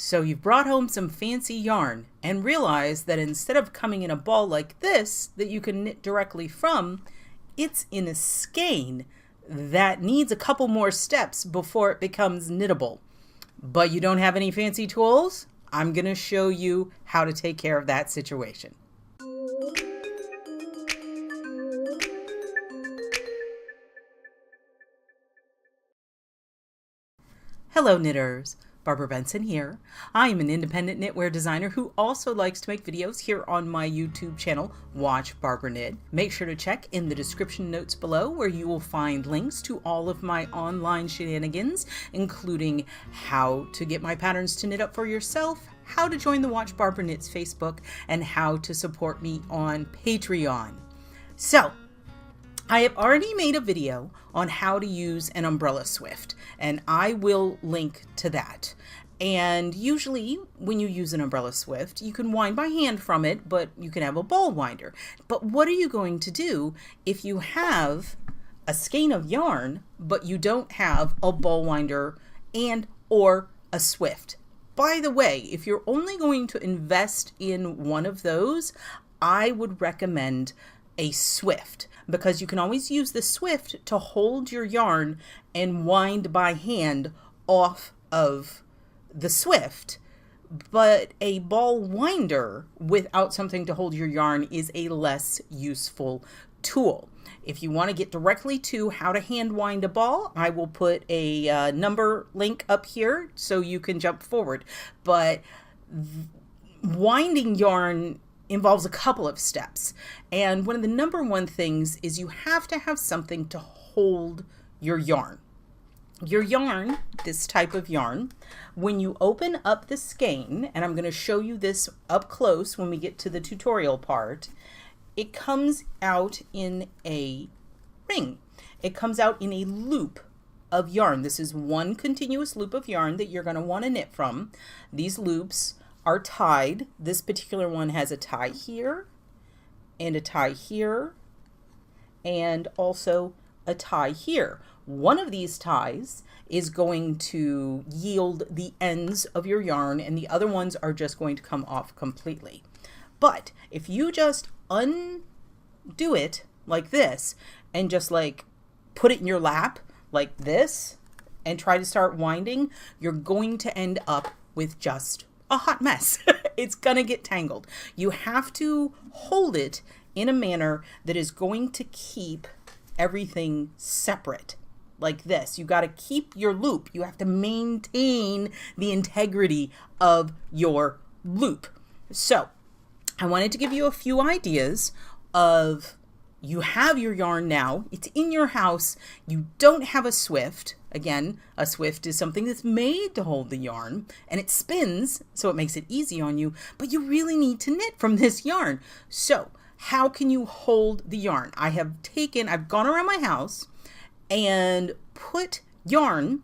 So you've brought home some fancy yarn and realized that instead of coming in a ball like this that you can knit directly from, it's in a skein that needs a couple more steps before it becomes knittable. But you don't have any fancy tools? I'm going to show you how to take care of that situation. Hello knitters, Barbara Benson here. I am an independent knitwear designer who also likes to make videos here on my YouTube channel, Watch Barbara Knit. Make sure to check in the description notes below where you will find links to all of my online shenanigans, including how to get my patterns to knit up for yourself, how to join the Watch Barbara Knits Facebook, and how to support me on Patreon. So, I have already made a video on how to use an umbrella swift, and I will link to that. And usually when you use an umbrella swift, you can wind by hand from it, but you can have a ball winder. But what are you going to do if you have a skein of yarn, but you don't have a ball winder and or a swift? By the way, if you're only going to invest in one of those, I would recommend a swift, because you can always use the swift to hold your yarn and wind by hand off of the swift. But a ball winder without something to hold your yarn is a less useful tool. If you want to get directly to how to hand wind a ball, I will put a number link up here so you can jump forward. But winding yarn involves a couple of steps. And one of the number one things is you have to have something to hold your yarn. Your yarn, this type of yarn, when you open up the skein, and I'm going to show you this up close when we get to the tutorial part, it comes out in a ring. It comes out in a loop of yarn. This is one continuous loop of yarn that you're going to want to knit from. These loops are tied. This particular one has a tie here and a tie here and also a tie here. One of these ties is going to yield the ends of your yarn and the other ones are just going to come off completely. But if you just undo it like this and just like put it in your lap like this and try to start winding, you're going to end up with just a hot mess. It's gonna get tangled. You have to hold it in a manner that is going to keep everything separate like this. You got to keep your loop. You have to maintain the integrity of your loop. So I wanted to give you a few ideas of, you have your yarn now, it's in your house, you don't have a swift. Again, a swift is something that's made to hold the yarn and it spins, so it makes it easy on you, but you really need to knit from this yarn. So how can you hold the yarn? I've gone around my house and put yarn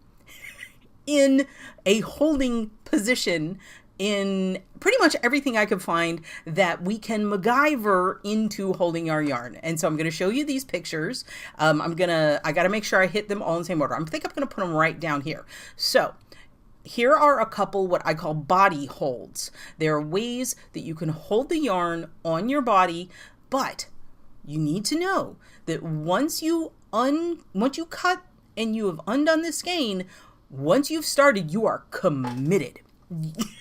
in a holding position in pretty much everything I could find that we can MacGyver into holding our yarn. And so I'm going to show you these pictures. I got to make sure I hit them all in the same order. I think I'm going to put them right down here. So here are a couple what I call body holds. There are ways that you can hold the yarn on your body, but you need to know that once you cut and you have undone the skein, once you've started, you are committed.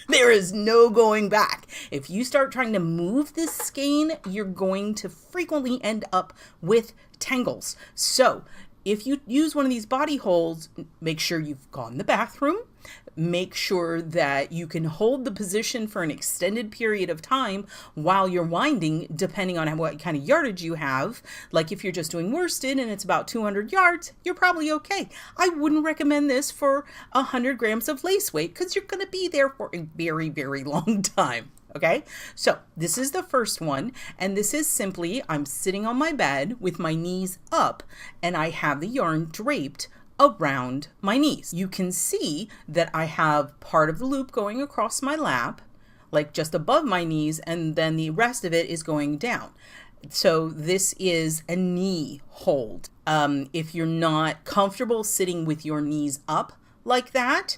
There is no going back. If you start trying to move this skein, you're going to frequently end up with tangles. So if you use one of these body holds, make sure you've gone to the bathroom. Make sure that you can hold the position for an extended period of time while you're winding, depending on what kind of yardage you have. Like if you're just doing worsted and it's about 200 yards, you're probably okay. I wouldn't recommend this for 100 grams of lace weight because you're going to be there for a very, very long time. Okay, so this is the first one, and this is simply, I'm sitting on my bed with my knees up and I have the yarn draped around my knees. You can see that I have part of the loop going across my lap, like just above my knees, and then the rest of it is going down. So this is a knee hold. If you're not comfortable sitting with your knees up like that,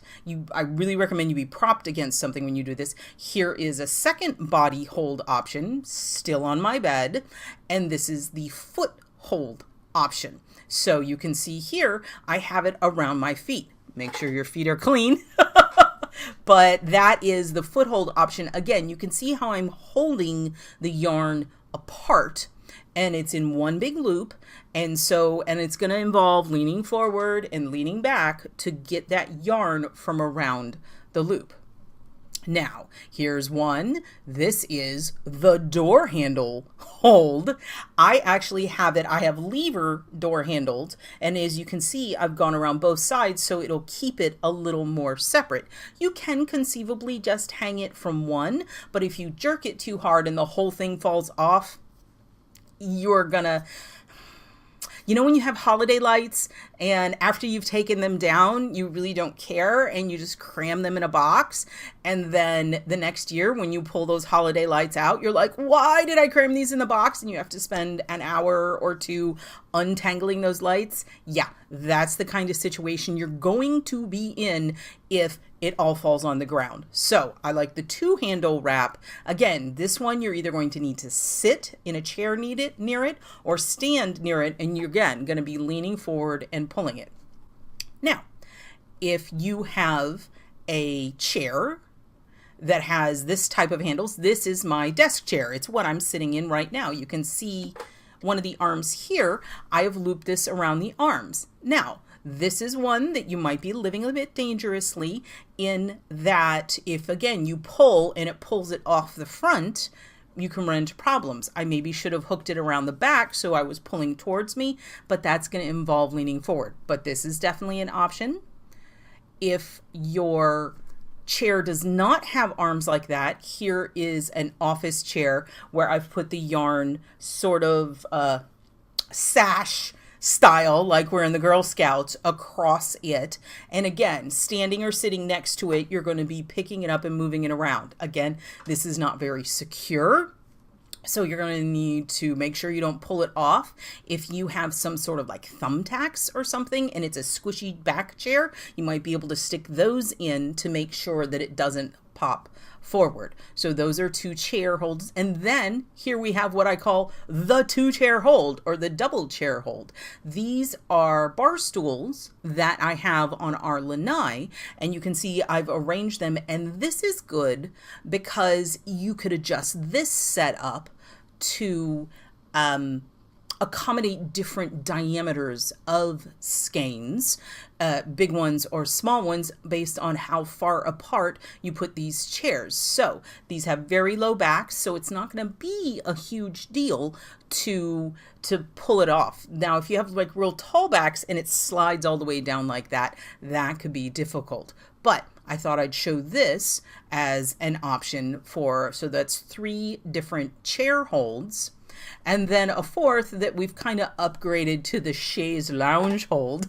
I really recommend you be propped against something when you do this. Here is a second body hold option, still on my bed, and this is the foot hold option. So you can see here, I have it around my feet. Make sure your feet are clean. But that is the foothold option. Again, you can see how I'm holding the yarn apart, and it's in one big loop. And it's going to involve leaning forward and leaning back to get that yarn from around the loop. Now, here's one. This is the door handle hold. I actually have it. I have lever door handled. And as you can see, I've gone around both sides, so it'll keep it a little more separate. You can conceivably just hang it from one, but if you jerk it too hard and the whole thing falls off, you're gonna... You know when you have holiday lights and after you've taken them down, you really don't care and you just cram them in a box. And then the next year when you pull those holiday lights out, you're like, why did I cram these in the box? And you have to spend an hour or two untangling those lights. Yeah, that's the kind of situation you're going to be in if it all falls on the ground. So I like the two handle wrap. Again, this one you're either going to need to sit in a chair near it or stand near it, and you're again going to be leaning forward and pulling it. Now, if you have a chair that has this type of handles, this is my desk chair. It's what I'm sitting in right now. You can see one of the arms here. I have looped this around the arms. Now, this is one that you might be living a bit dangerously in that if, again, you pull and it pulls it off the front, you can run into problems. I maybe should have hooked it around the back so I was pulling towards me, but that's going to involve leaning forward. But this is definitely an option. If your chair does not have arms like that, here is an office chair where I've put the yarn sort of sash style, like we're in the Girl Scouts, across it. And again, standing or sitting next to it, you're going to be picking it up and moving it around. Again, this is not very secure, so you're going to need to make sure you don't pull it off. If you have some sort of like thumbtacks or something and it's a squishy back chair, you might be able to stick those in to make sure that it doesn't pop forward. So those are two chair holds. And then here we have what I call the two chair hold or the double chair hold. These are bar stools that I have on our lanai, and you can see I've arranged them, and this is good because you could adjust this setup to accommodate different diameters of skeins, big ones or small ones, based on how far apart you put these chairs. So these have very low backs, so it's not going to be a huge deal to pull it off. Now, if you have like real tall backs and it slides all the way down like that, that could be difficult. But I thought I'd show this as an option so that's 3 different chair holds. And then a fourth that we've kind of upgraded to the chaise lounge hold.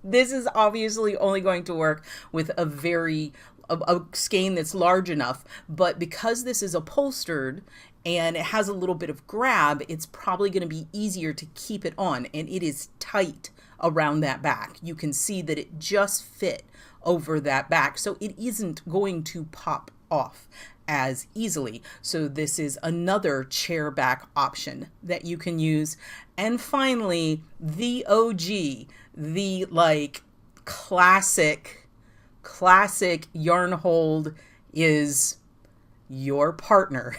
This is obviously only going to work with a skein that's large enough, but because this is upholstered and it has a little bit of grab, it's probably going to be easier to keep it on, and it is tight around that back. You can see that it just fit over that back, so it isn't going to pop off as easily. So this is another chair back option that you can use. And finally, the OG, the like classic yarn hold is your partner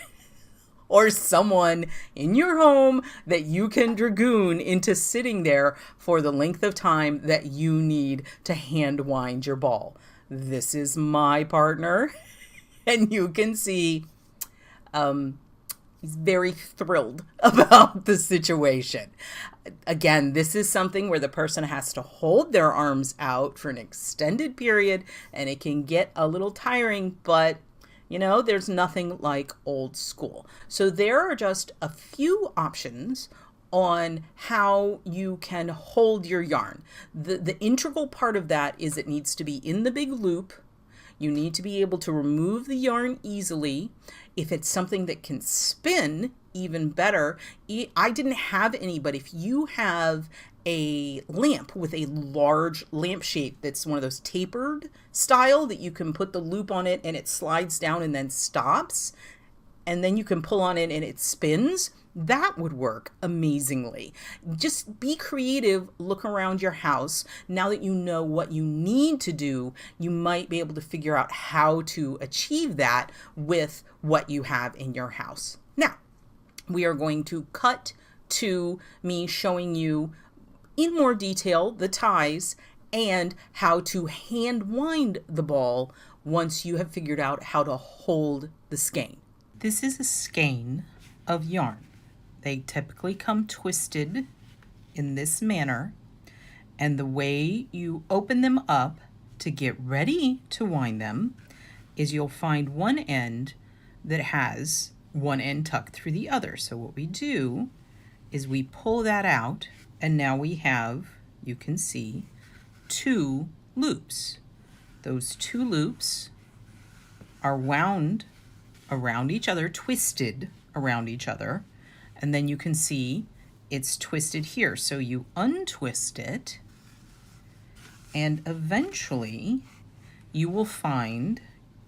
or someone in your home that you can dragoon into sitting there for the length of time that you need to hand wind your ball. This is my partner. And you can see he's very thrilled about the situation. Again, this is something where the person has to hold their arms out for an extended period, and it can get a little tiring, but you know, there's nothing like old school. So there are just a few options on how you can hold your yarn. The integral part of that is it needs to be in the big loop. You need to be able to remove the yarn easily. If it's something that can spin, even better. I didn't have any, but if you have a lamp with a large lamp shape that's one of those tapered style that you can put the loop on it and it slides down and then stops, and then you can pull on it and it spins, that would work amazingly. Just be creative, look around your house. Now that you know what you need to do, you might be able to figure out how to achieve that with what you have in your house. Now, we are going to cut to me showing you in more detail the ties and how to hand wind the ball once you have figured out how to hold the skein. This is a skein of yarn. They typically come twisted in this manner, and the way you open them up to get ready to wind them is you'll find one end that has one end tucked through the other. So what we do is we pull that out, and now we have, you can see, 2 loops. Those 2 loops are wound around each other, twisted around each other, and then you can see it's twisted here. So you untwist it, and eventually you will find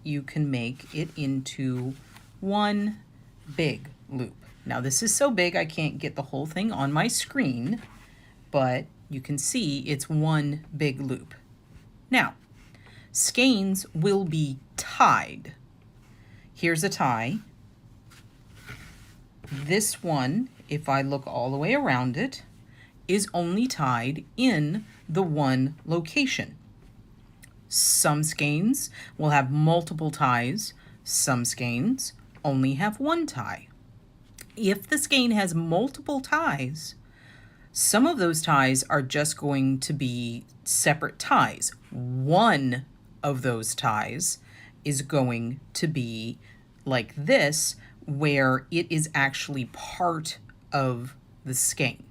you can make it into one big loop. Now this is so big I can't get the whole thing on my screen, but you can see it's one big loop. Now, skeins will be tied. Here's a tie. This one, if I look all the way around it, is only tied in the one location. Some skeins will have multiple ties. Some skeins only have one tie. If the skein has multiple ties, some of those ties are just going to be separate ties. One of those ties is going to be like this, where it is actually part of the skein.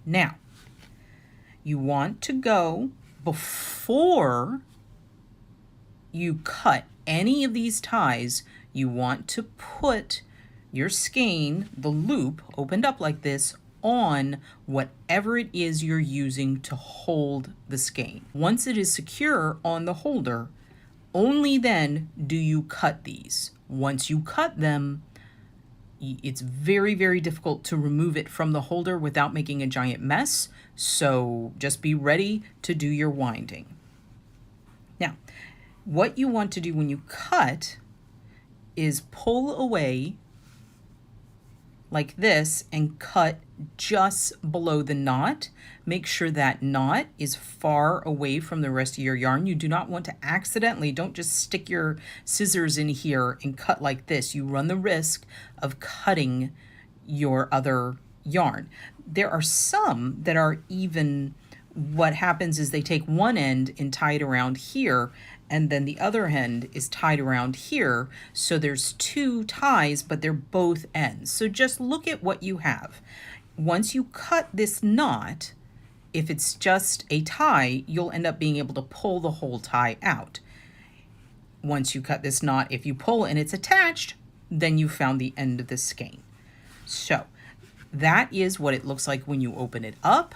Now, you want to go, before you cut any of these ties, you want to put your skein, the loop opened up like this, on whatever it is you're using to hold the skein. Once it is secure on the holder, only then do you cut these. Once you cut them, it's very, very difficult to remove it from the holder without making a giant mess. So just be ready to do your winding. Now, what you want to do when you cut is pull away like this and cut just below the knot. Make sure that knot is far away from the rest of your yarn. You do not want to accidentally, don't just stick your scissors in here and cut like this. You run the risk of cutting your other yarn. There are some that are even, what happens is they take one end and tie it around here, and then the other end is tied around here. So there's 2 ties, but they're both ends. So just look at what you have. Once you cut this knot, if it's just a tie, you'll end up being able to pull the whole tie out. Once you cut this knot, if you pull and it's attached, then you found the end of the skein. So that is what it looks like when you open it up.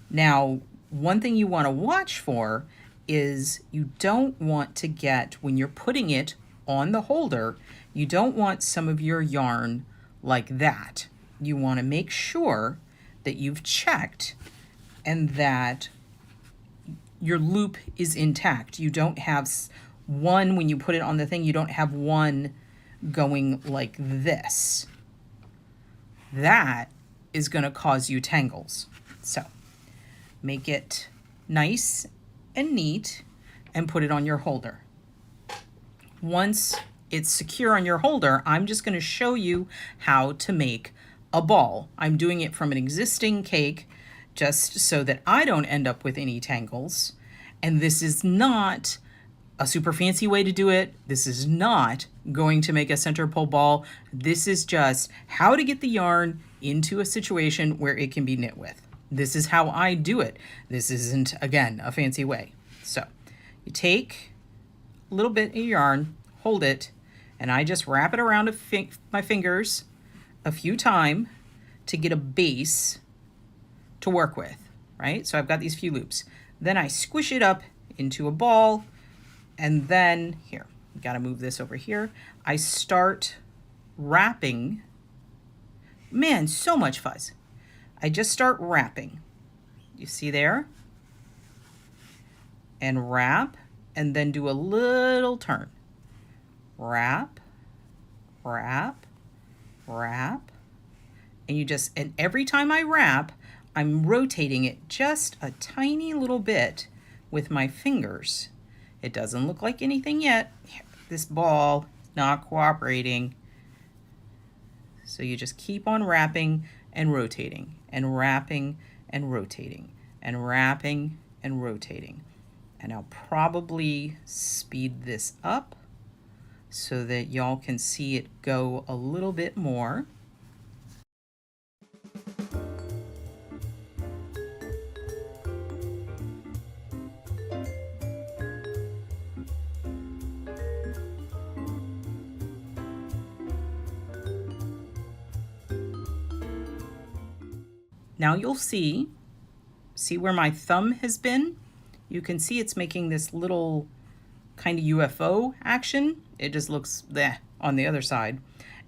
Now, one thing you want to watch for is you don't want to get, when you're putting it on the holder, you don't want some of your yarn like that. You want to make sure that you've checked and that your loop is intact. You don't have one, when you put it on the thing, you don't have one going like this. That is going to cause you tangles. So make it nice and neat and put it on your holder. Once it's secure on your holder, I'm just going to show you how to make a ball. I'm doing it from an existing cake just so that I don't end up with any tangles. And this is not a super fancy way to do it. This is not going to make a center pole ball. This is just how to get the yarn into a situation where it can be knit with. This is how I do it. This isn't, again, a fancy way. So you take a little bit of yarn, hold it, and I just wrap it around my fingers a few times to get a base to work with. right? So I've got these few loops. Then I squish it up into a ball, and then here, got to move this over here. I start wrapping. Man, so much fuzz. I just start wrapping. You see there? And wrap, and then do a little turn. Wrap, wrap, wrap. And every time I wrap, I'm rotating it just a tiny little bit with my fingers. It doesn't look like anything yet. This ball not cooperating. So you just keep on wrapping and rotating and wrapping and rotating and wrapping and rotating. And I'll probably speed this up so that y'all can see it go a little bit more. Now you'll see where my thumb has been? You can see it's making this little kind of UFO action. It just looks bleh on the other side.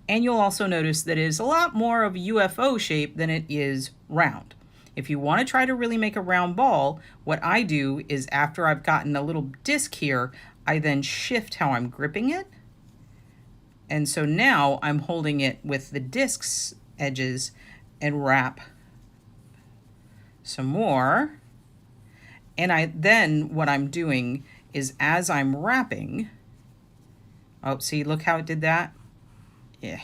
And you'll also notice that it is a lot more of a UFO shape than it is round. If you want to try to really make a round ball, what I do is after I've gotten a little disc here, I then shift how I'm gripping it. And so now I'm holding it with the disc's edges and wrap some more. And then what I'm doing is as I'm wrapping, oh, see, look how it did that? Yeah.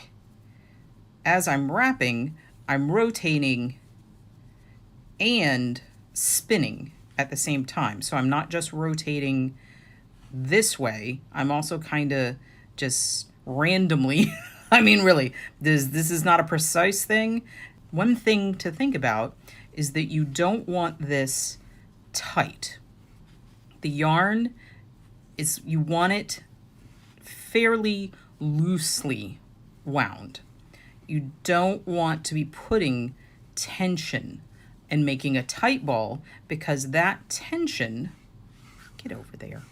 As I'm wrapping, I'm rotating and spinning at the same time. So I'm not just rotating this way, I'm also kind of just randomly, I mean, really, this is not a precise thing. One thing to think about is that you don't want this tight. The yarn you want it fairly loosely wound. You don't want to be putting tension and making a tight ball, because that tension, get over there,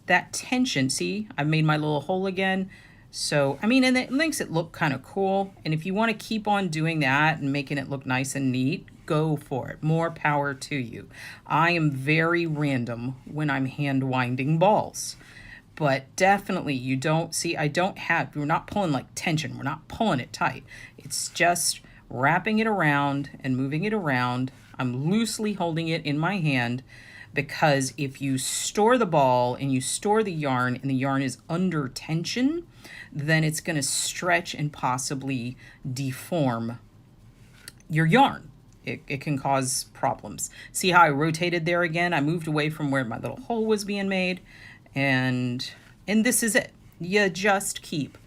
that tension, see, I've made my little hole again. So, I mean, and it makes it look kind of cool. And if you want to keep on doing that and making it look nice and neat, go for it. More power to you. I am very random when I'm hand winding balls. But definitely you don't see, we're not pulling like tension. We're not pulling it tight. It's just wrapping it around and moving it around. I'm loosely holding it in my hand, because if you store the ball and you store the yarn and the yarn is under tension, then it's going to stretch and possibly deform your yarn. It can cause problems. See how I rotated there again? I moved away from where my little hole was being made, and this is it. You just keep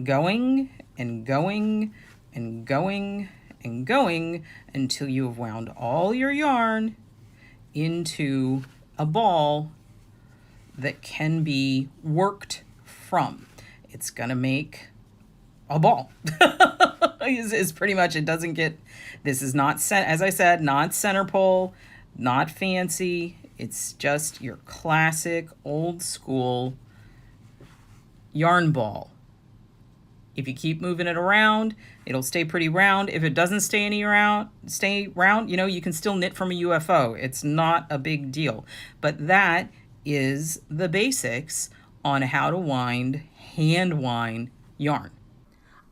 going and going and going and going until you have wound all your yarn into a ball that can be worked from. It's gonna make a ball. is pretty much, it doesn't get, this is not, as I said, not center pole, not fancy. It's just your classic old school yarn ball. If you keep moving it around, it'll stay pretty round. If it doesn't stay round, you know, you can still knit from a UFO. It's not a big deal. But that is the basics on how to hand wind yarn.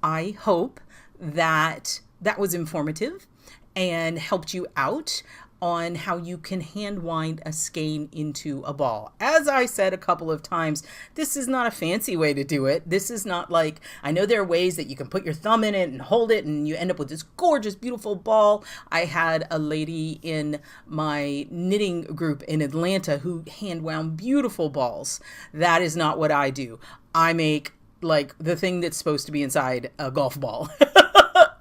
I hope that was informative and helped you out on how you can hand wind a skein into a ball. As I said a couple of times, this is not a fancy way to do it. This is not like, I know there are ways that you can put your thumb in it and hold it and you end up with this gorgeous, beautiful ball. I had a lady in my knitting group in Atlanta who hand wound beautiful balls. That is not what I do. I make like the thing that's supposed to be inside a golf ball.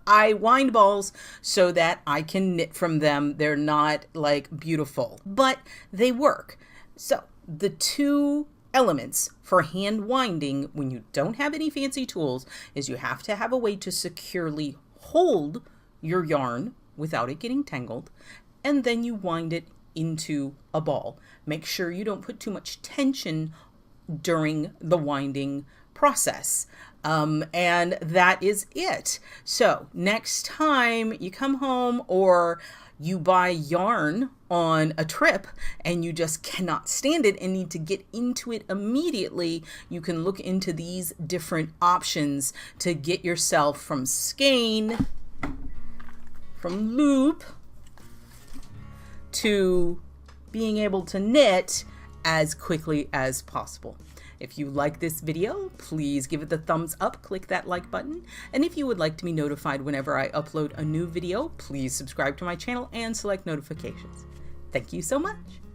I wind balls so that I can knit from them. They're not like beautiful, but they work. So the two elements for hand winding when you don't have any fancy tools is you have to have a way to securely hold your yarn without it getting tangled. and then you wind it into a ball. Make sure you don't put too much tension during the winding process. And that is it. So next time you come home or you buy yarn on a trip and you just cannot stand it and need to get into it immediately, you can look into these different options to get yourself from skein, from loop, to being able to knit as quickly as possible. If you like this video, please give it the thumbs up, click that like button. And if you would like to be notified whenever I upload a new video, please subscribe to my channel and select notifications. Thank you so much.